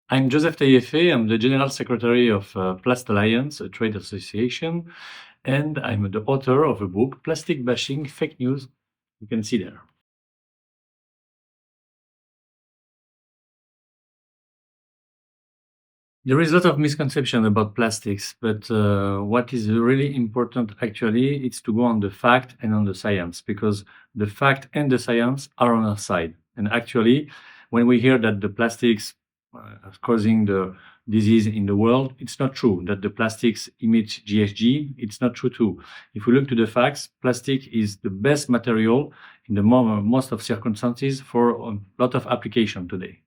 I'm Joseph Tayefeh. I'm the General Secretary of Plastalliance, a trade association, and I'm the author of a book, Plastic Bashing Fake News. You can see there. There is a lot of misconception about plastics, but what is really important actually is to go on the fact and on the science, because the fact and the science are on our side. And actually, when we hear that the plastics are causing the disease in the world, it's not true. That the plastics emit GHG, it's not true too. If we look to the facts, plastic is the best material in the most of circumstances for a lot of application today.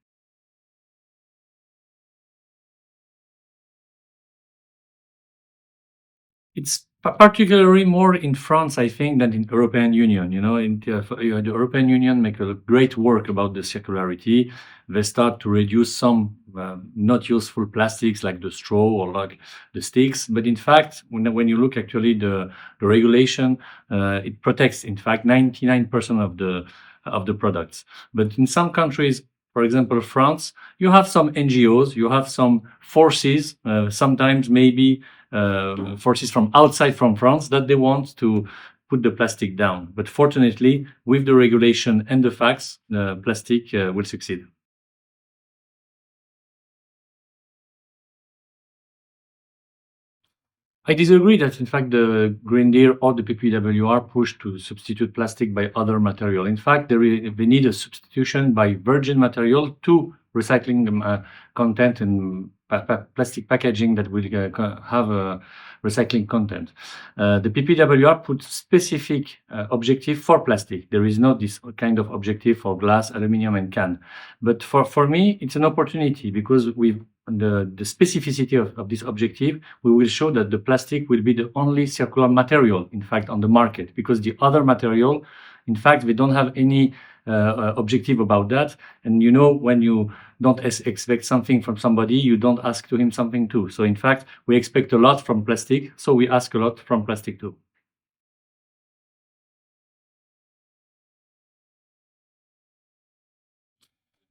It's particularly more in France, I think, than in European Union. You know, the European Union make a great work about the circularity. They start to reduce some not useful plastics like the straw or like the sticks. But in fact, when you look actually the regulation, it protects in fact 99% of the products. But in some countries, for example, France, you have some NGOs, you have some forces, sometimes maybe forces from outside from France that they want to put the plastic down. But fortunately, with the regulation and the facts, plastic will succeed. I disagree that, in fact, the Green Deal or the PPWR push to substitute plastic by other material. In fact, they need a substitution by virgin material to recycling content and plastic packaging that will have a recycling content. The PPWR puts specific objective for plastic. There is not this kind of objective for glass, aluminium, and can. But for me, it's an opportunity because we've the specificity of this objective, we will show that the plastic will be the only circular material, in fact, on the market, because the other material, in fact, we don't have any objective about that. And you know, when you don't expect something from somebody, you don't ask to him something too. So in fact, we expect a lot from plastic, so we ask a lot from plastic too.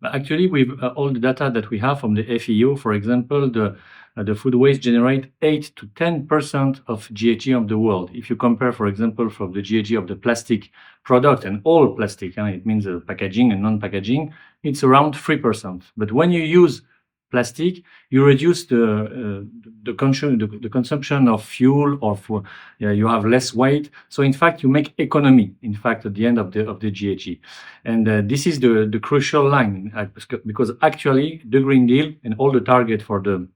But actually, with all the data that we have from the FEO, for example, the food waste generate 8 to 10% of GHG of the world. If you compare, for example, from the GHG of the plastic product and all plastic, it means packaging and non-packaging, it's around 3%. But when you use plastic, you reduce the consumption of fuel, or you have less weight. So in fact, you make economy. In fact, at the end of the GHG, and this is the crucial line because actually the Green Deal and all the target for the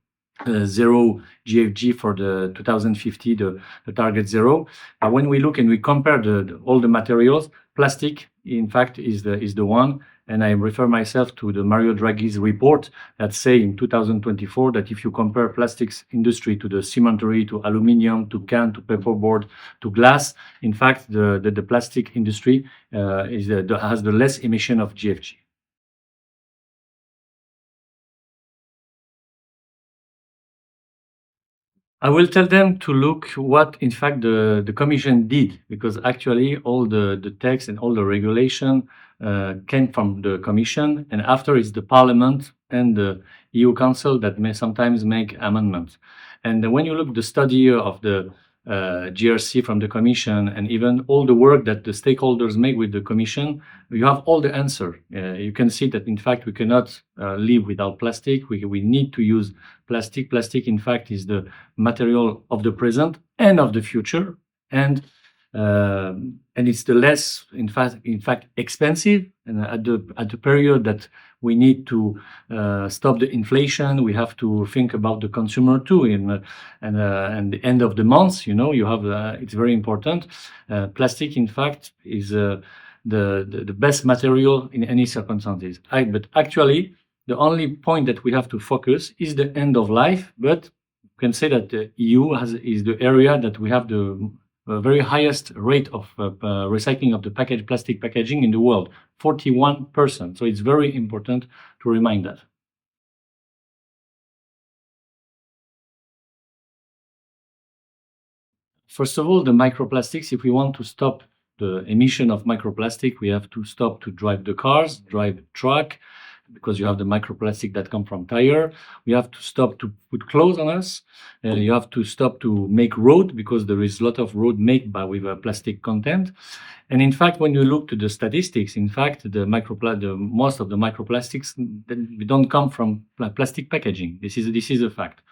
zero GHG for the 2050, the target zero. When we look and we compare all the materials, plastic, in fact, is the one. And I refer myself to the Mario Draghi's report that say in 2024 that if you compare plastics industry to the cemetery, to aluminium, to can, to paperboard, to glass, in fact, the plastic industry has the less emission of GHG. I will tell them to look what, in fact, the Commission did, because actually all the text and all the regulation came from the Commission, and after it's the Parliament and the EU Council that may sometimes make amendments. And when you look the study of the GRC from the Commission, and even all the work that the stakeholders make with the Commission, you have all the answer. You can see that, in fact, we cannot live without plastic. We need to use plastic. Plastic, in fact, is the material of the present and of the future, and it's the less, in fact, expensive. And at the period that we need to stop the inflation, we have to think about the consumer too. And the end of the month, you know, you have it's very important. Plastic, in fact, is the best material in any circumstances. But actually, the only point that we have to focus is the end of life. But you can say that the EU is the area that we have the very highest rate of recycling of the plastic packaging in the world, 41%. So it's very important to remind that. First of all, the microplastics, if we want to stop the emission of microplastic, we have to stop to drive the cars, drive truck, because you have the microplastic that come from tire. We have to stop to put clothes on us. You have to stop to make road, because there is a lot of road made with plastic content. And in fact, when you look to the statistics, in fact, most of the microplastics they don't come from plastic packaging. This is a fact.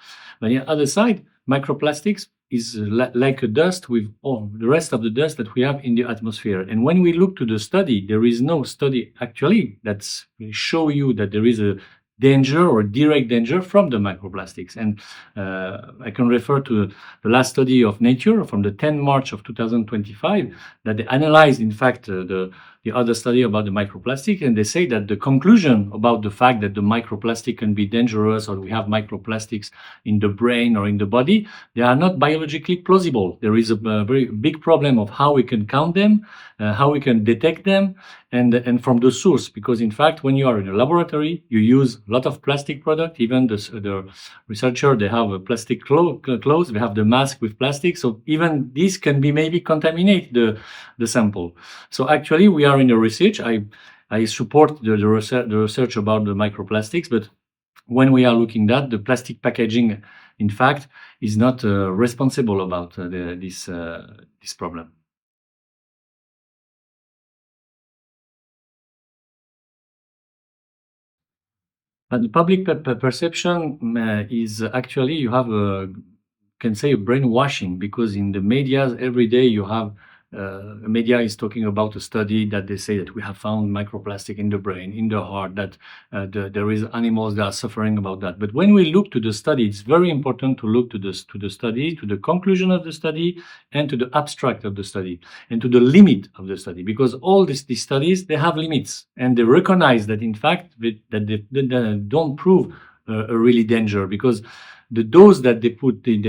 But on the other side, microplastics is like a dust with all the rest of the dust that we have in the atmosphere. And when we look to the study, there is no study actually that's show you that there is a danger or direct danger from the microplastics. And I can refer to the last study of Nature from the 10 March of 2025 that they analyzed, in fact, the other study about the microplastic, and they say that the conclusion about the fact that the microplastic can be dangerous, or we have microplastics in the brain or in the body, they are not biologically plausible. There is a very big problem of how we can count them, how we can detect them, and from the source, because in fact, when you are in a laboratory, you use a lot of plastic product. Even the researcher, they have a plastic clothes, they have the mask with plastic, so even this can be maybe contaminate the sample. So actually, we are in a research. I support the research about the microplastics, but when we are looking at the plastic packaging, in fact, is not responsible about this problem. But the public perception is actually, you have can say a brainwashing, because in the media every day you have media is talking about a study that they say that we have found microplastic in the brain, in the heart, that there is animals that are suffering about that. But when we look to the study, it's very important to look to the study, to the conclusion of the study, and to the abstract of the study, and to the limit of the study, because all these studies, they have limits, and they recognize that in fact that they don't prove a really danger, because the dose that they put in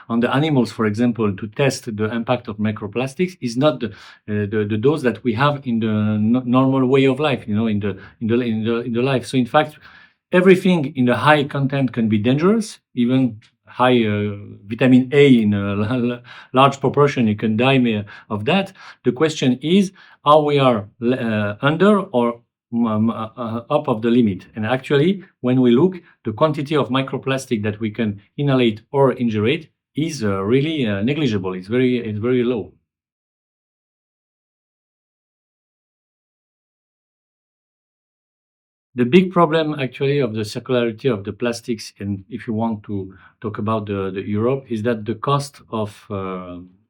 on the animals, for example, to test the impact of microplastics is not the dose that we have in the normal way of life, in the life. So in fact, everything in the high content can be dangerous. Even high vitamin A in a large proportion, you can die of that. The question is, are we under or up of the limit? And actually, when we look, the quantity of microplastic that we can inhalate or ingurate is really negligible. It's very low. The big problem actually of the circularity of the plastics, and if you want to talk about the Europe, is that the cost of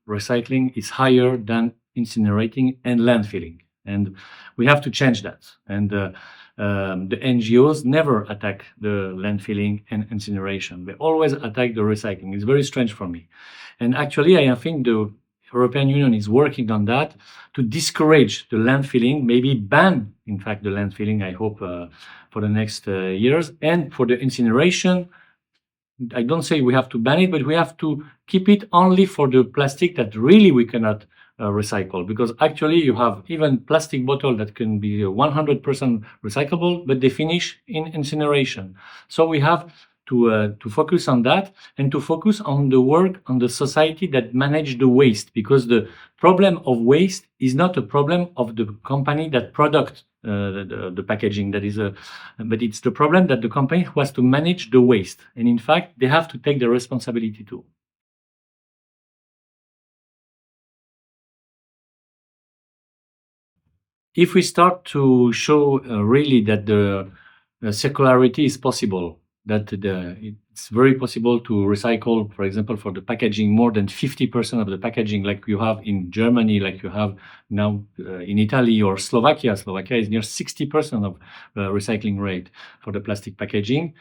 recycling is higher than incinerating and landfilling. And we have to change that. And the NGOs never attack the landfilling and incineration. They always attack the recycling. It's very strange for me. And actually, I think the European Union is working on that to discourage the landfilling, maybe ban, in fact, the landfilling, I hope, for the next years. And for the incineration, I don't say we have to ban it, but we have to keep it only for the plastic that really we cannot recycle, because actually you have even plastic bottle that can be 100% recyclable, but they finish in incineration. So we have to focus on that, and to focus on the work on the society that manage the waste, because the problem of waste is not a problem of the company that product the packaging, but it's the problem that the company who has to manage the waste, and in fact they have to take the responsibility too. If we start to show really that the circularity is possible, that it's very possible to recycle, for example, for the packaging, more than 50% of the packaging, like you have in Germany, like you have now in Italy or Slovakia. Slovakia is near 60% of recycling rate for the plastic packaging.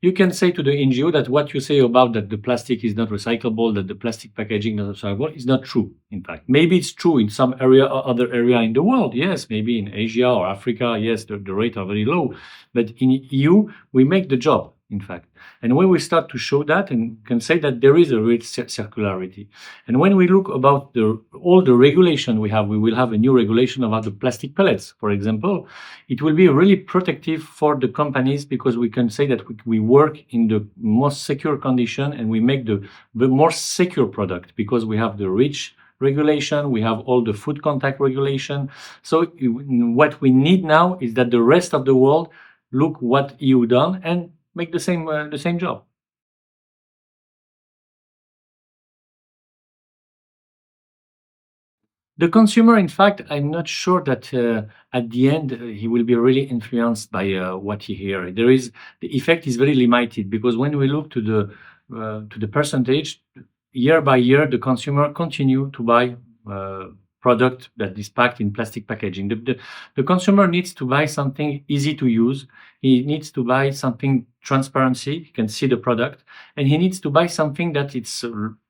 You can say to the NGO that what you say about that the plastic is not recyclable, that the plastic packaging is not recyclable, is not true. In fact, maybe it's true in some area or other area in the world. Yes, maybe in Asia or Africa, yes, the rates are very low. But in EU, we make the job, in fact. And when we start to show that, and can say that there is a real circularity. And when we look about all the regulation we will have a new regulation about the plastic pellets, for example. It will be really protective for the companies, because we can say that we work in the most secure condition, and we make the more secure product, because we have the rich regulation, we have all the food contact regulation. So what we need now is that the rest of the world look what EU done and make the same job. The consumer, in fact, I'm not sure that at the end he will be really influenced by what he hears. The effect is very limited because when we look to the percentage, year by year, the consumer continue to buy product that is packed in plastic packaging. The consumer needs to buy something easy to use. He needs to buy something transparency. He can see the product, and he needs to buy something that it's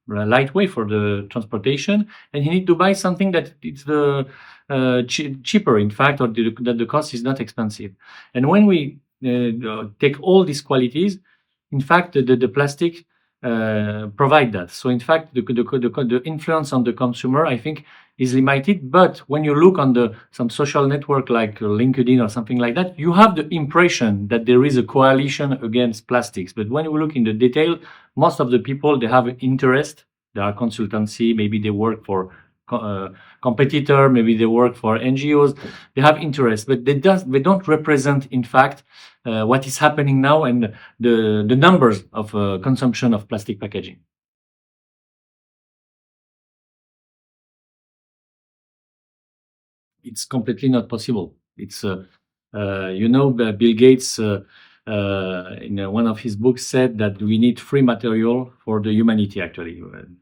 lightweight for the transportation, and he need to buy something that it's the cheaper, in fact, or that the cost is not expensive. And when we take all these qualities, in fact, the plastic provide that. So in fact, the influence on the consumer, I think, is limited. But when you look on some social network like LinkedIn or something like that, you have the impression that there is a coalition against plastics. But when you look in the detail, most of the people, they have interest. There are consultancy, maybe they work for competitor, maybe they work for NGOs. They have interest, but they don't represent, in fact, what is happening now and the numbers of consumption of plastic packaging. It's completely not possible. It's Bill Gates in one of his books said that we need free material for the humanity. Actually,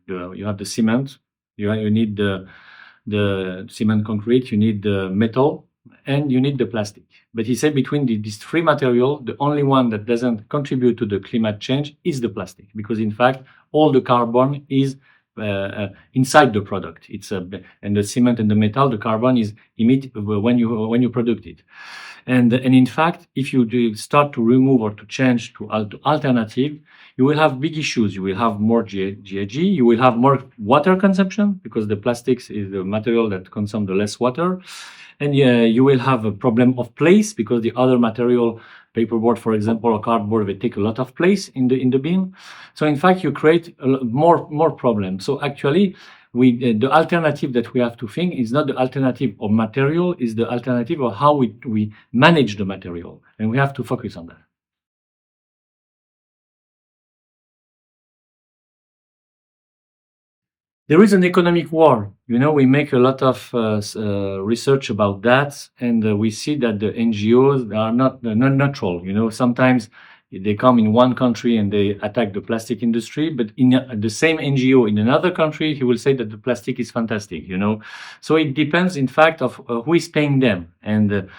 you have the cement, you need the cement concrete, you need the metal, and you need the plastic. But he said between these three material, the only one that doesn't contribute to the climate change is the plastic, because in fact all the carbon is inside the product. And the cement and the metal, the carbon is emitted when you produce it. And in fact, if you do start to remove or to change to alternative, you will have big issues. You will have more GHG. You will have more water consumption because the plastics is the material that consumes the less water. And you will have a problem of place because the other material, paperboard, for example, or cardboard, they take a lot of place in the bin. So in fact, you create more problems. So actually, the alternative that we have to think is not the alternative of material, is the alternative of how we manage the material, and we have to focus on that. There is an economic war. We make a lot of research about that, and we see that the NGOs are not neutral. Sometimes they come in one country and they attack the plastic industry, but in the same NGO in another country, he will say that the plastic is fantastic. So it depends, in fact, of who is paying them. And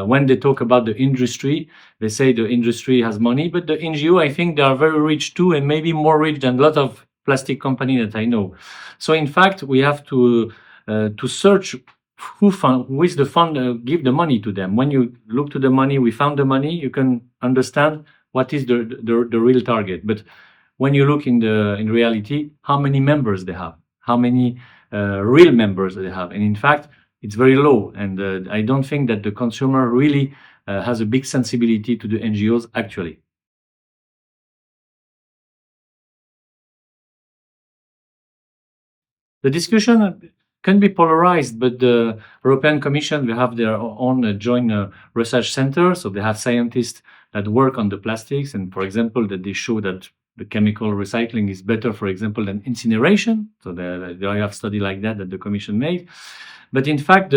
when they talk about the industry, they say the industry has money, but the NGO, I think, they are very rich too, and maybe more rich than a lot of plastic company that I know. So in fact, we have to search who is the fund, give the money to them. When you look to the money, we found the money, you can understand what is the real target. But when you look in reality, how many members they have, how many real members they have, and in fact, it's very low. And I don't think that the consumer really has a big sensibility to the NGOs actually. The discussion can be polarized, but the European Commission, they have their own joint research center. So they have scientists that work on the plastics. And for example, that they show that the chemical recycling is better, for example, than incineration. So they have study like that the Commission made. But in fact,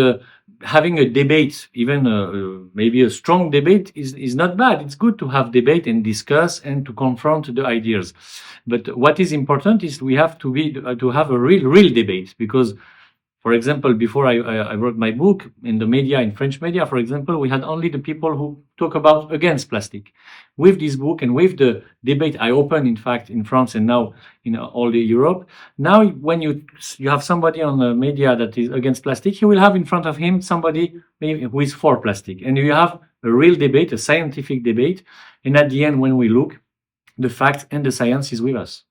having a debate, even maybe a strong debate, is not bad. It's good to have debate and discuss and to confront the ideas. But what is important is we have to have a real debate, because, for example, before I wrote my book, in the media, in French media, for example, we had only the people who talk about against plastic. With this book and with the debate I opened, in fact, in France and now in all the Europe, now when you have somebody on the media that is against plastic, he will have in front of him somebody maybe who is for plastic. And you have a real debate, a scientific debate. And at the end, when we look, the facts and the science is with us.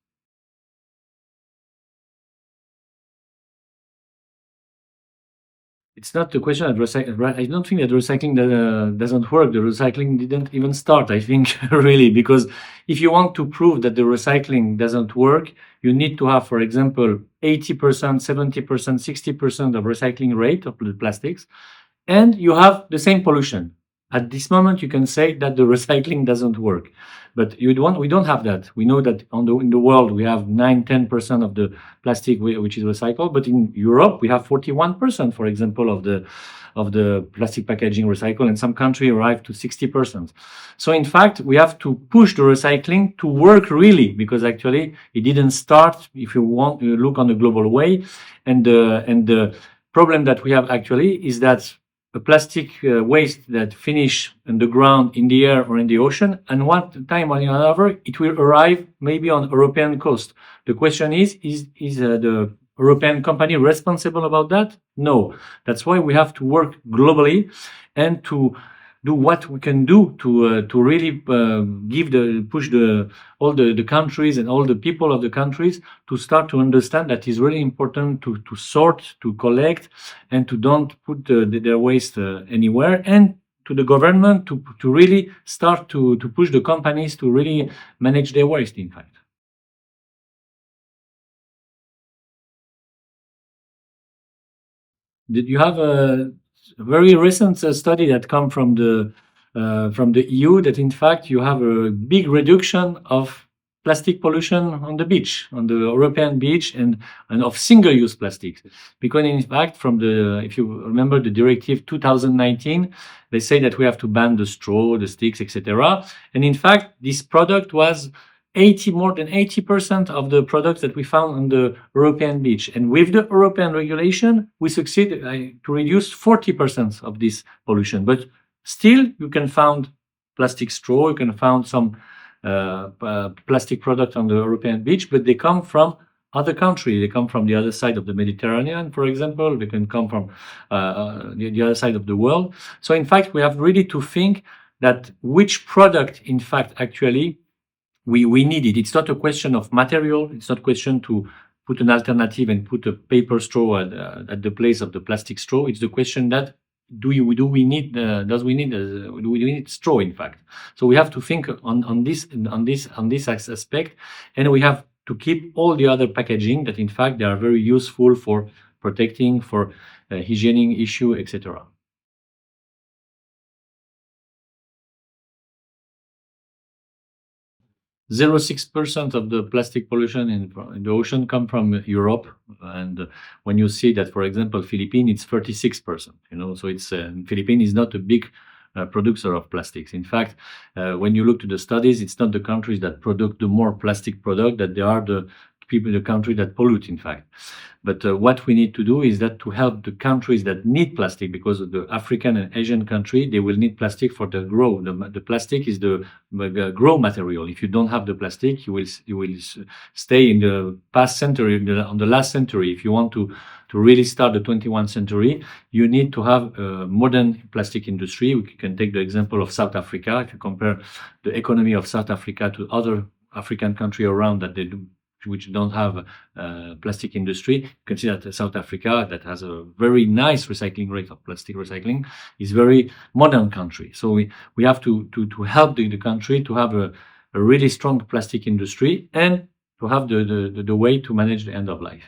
it's not the question that I don't think that recycling doesn't work. The recycling didn't even start, I think, really, because if you want to prove that the recycling doesn't work, you need to have, for example, 80%, 70%, 60% of recycling rate of the plastics, and you have the same pollution. At this moment, you can say that the recycling doesn't work, but we don't have that. We know that in the world we have 9-10% of the plastic which is recycled, but in Europe we have 41%, for example, of the plastic packaging recycled, and some countries arrive to 60%. So in fact, we have to push the recycling to work really, because actually it didn't start, if you want to look on a global way, and the problem that we have actually is that a plastic waste that finish in the ground, in the air, or in the ocean, and one time or another, it will arrive maybe on European coast. The question is the European company responsible about that? No. That's why we have to work globally and to do what we can do to really push all the countries and all the people of the countries to start to understand that it's really important to sort, to collect, and to don't put their waste anywhere, and to the government to really start to push the companies to really manage their waste, in fact. Did you have a very recent study that come from the EU that in fact you have a big reduction of plastic pollution on the beach, on the European beach, and of single-use plastics. Because in fact, if you remember the directive 2019, they say that we have to ban the straw, the sticks, etc. And in fact, this product was more than 80% of the products that we found on the European beach. And with the European regulation, we succeeded to reduce 40% of this pollution. But still, you can find plastic straw, you can find some plastic product on the European beach, but they come from other countries. They come from the other side of the Mediterranean, for example. They can come from the other side of the world. So in fact, we have really to think that which product, in fact, actually, we need it. It's not a question of material. It's not a question to put an alternative and put a paper straw at the place of the plastic straw. It's the question that do we need straw, in fact. So we have to think on this aspect, and we have to keep all the other packaging that in fact they are very useful for protecting, for hygienic issue, etc. 0.6% of the plastic pollution in the ocean come from Europe, and when you see that, for example, Philippines, it's 36%. So it's Philippines is not a big producer of plastics. In fact, when you look to the studies, it's not the countries that produce the more plastic product that they are the country that pollute, in fact. But what we need to do is that to help the countries that need plastic, because of the African and Asian country, they will need plastic for the grow. The plastic is the grow material. If you don't have the plastic, you will stay in the past century, on the last century. If you want to really start the 21st century, you need to have a modern plastic industry. We can take the example of South Africa. If you compare the economy of South Africa to other African countries around that which don't have plastic industry, you can see that South Africa, that has a very nice recycling rate of plastic recycling, is very modern country. So we have to help the country to have a really strong plastic industry and to have the way to manage the end of life.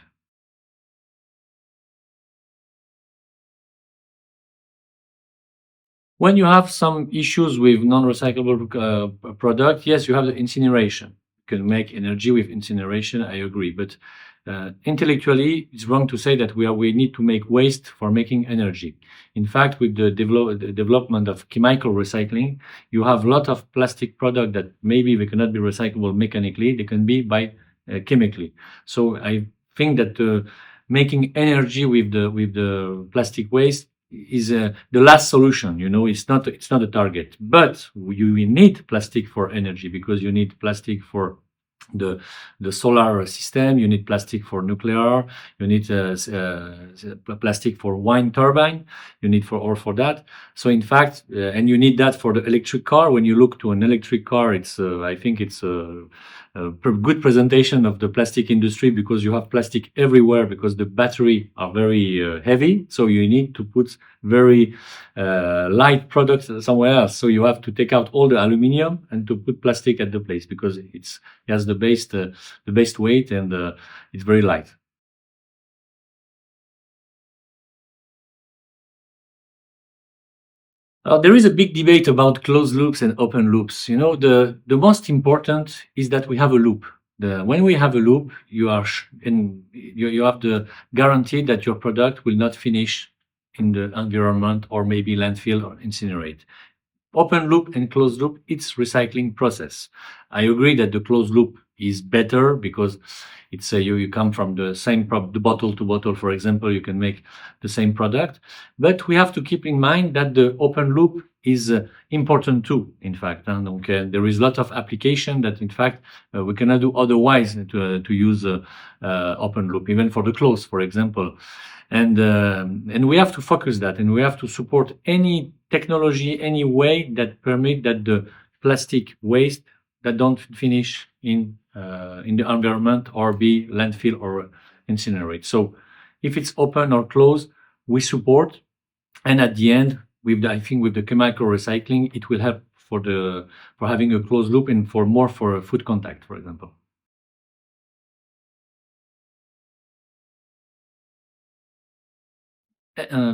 When you have some issues with non-recyclable product, yes, you have the incineration. You can make energy with incineration, I agree. But intellectually, it's wrong to say that we need to make waste for making energy. In fact, with the development of chemical recycling, you have a lot of plastic product that maybe they cannot be recyclable mechanically, they can be by chemically. So I think that making energy with the plastic waste is the last solution. It's not a target, but you need plastic for energy, because you need plastic for the solar system, you need plastic for nuclear, you need plastic for wind turbine, you need for that. So in fact, and you need that for the electric car. When you look to an electric car, it's I think it's good presentation of the plastic industry, because you have plastic everywhere, because the battery are very heavy, so you need to put very light products somewhere else. So you have to take out all the aluminium and to put plastic at the place, because it has the best weight, and it's very light. There is a big debate about closed loops and open loops. You know, the most important is that we have a loop. When we have a loop, you have the guarantee that your product will not finish in the environment, or maybe landfill or incinerate. Open loop and closed loop, it's recycling process. I agree that the closed loop is better, because it's you come from the same the bottle to bottle, for example, you can make the same product. But we have to keep in mind that the open loop is important too, in fact. And there is a lot of application that, in fact, we cannot do otherwise to use open loop, even for the clothes, for example. And we have to focus that, and we have to support any technology, any way that permit that the plastic waste that don't finish in the environment or be landfill or incinerate. So if it's open or closed, we support. And at the end, I think with the chemical recycling, it will help for having a closed loop, and for food contact, for example.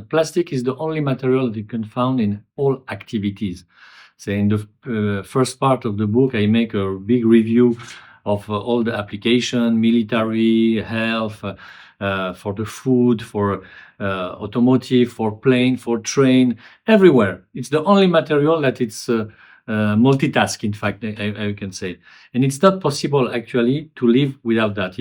Plastic is the only material that you can find in all activities. So in the first part of the book, I make a big review of all the application, military, health, for the food, for automotive, for plane, for train, everywhere. It's the only material that it's multitask, in fact, I can say. And it's not possible actually to live without that.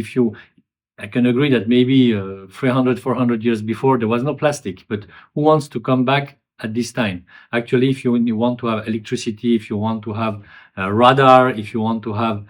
I can agree that maybe 300, 400 years before, there was no plastic, but who wants to come back at this time? Actually, if you want to have electricity, if you want to have radar, if you want to have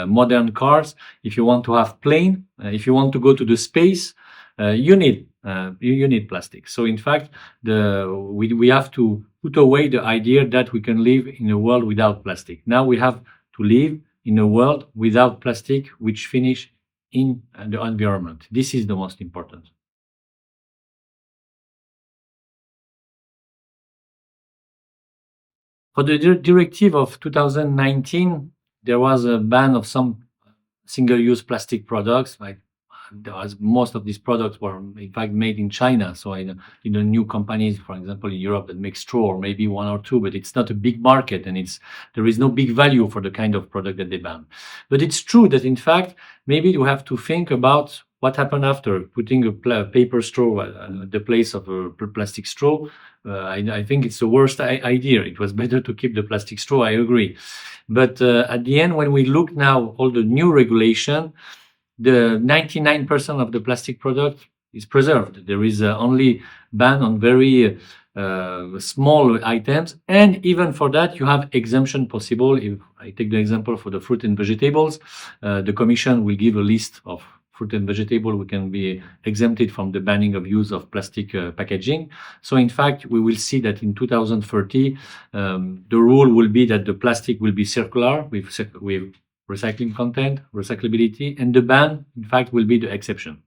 modern cars, if you want to have plane, if you want to go to the space, you need plastic. So in fact, we have to put away the idea that we can live in a world without plastic. Now we have to live in a world without plastic, which finish in the environment. This is the most important. For the directive of 2019, there was a ban of some single-use plastic products. Like most of these products were in fact made in China. So new companies, for example, in Europe that make straw, or maybe one or two, but it's not a big market, and there is no big value for the kind of product that they ban. But it's true that, in fact, maybe you have to think about what happened after putting a paper straw at the place of a plastic straw. I think it's the worst idea. It was better to keep the plastic straw, I agree. But at the end, when we look now all the new regulation, the 99% of the plastic product is preserved. There is only ban on very small items, and even for that you have exemption possible. If I take the example for the fruit and vegetables, the Commission will give a list of fruit and vegetable we can be exempted from the banning of use of plastic packaging. So in fact, we will see that in 2030, the rule will be that the plastic will be circular with recycling content, recyclability, and the ban, in fact, will be the exception.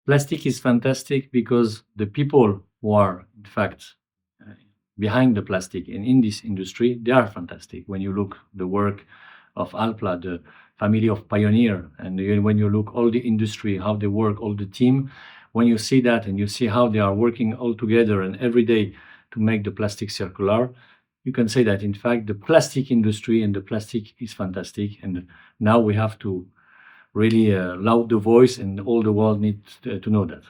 Plastic is fantastic because the people who are, in fact, behind the plastic and in this industry, they are fantastic. When you look the work of Alpla, the family of pioneer, and when you look all the industry, how they work, all the team, when you see that and you see how they are working all together and every day to make the plastic circular, you can say that, in fact, the plastic industry and the plastic is fantastic. And now we have to really loud the voice, and all the world needs to know that.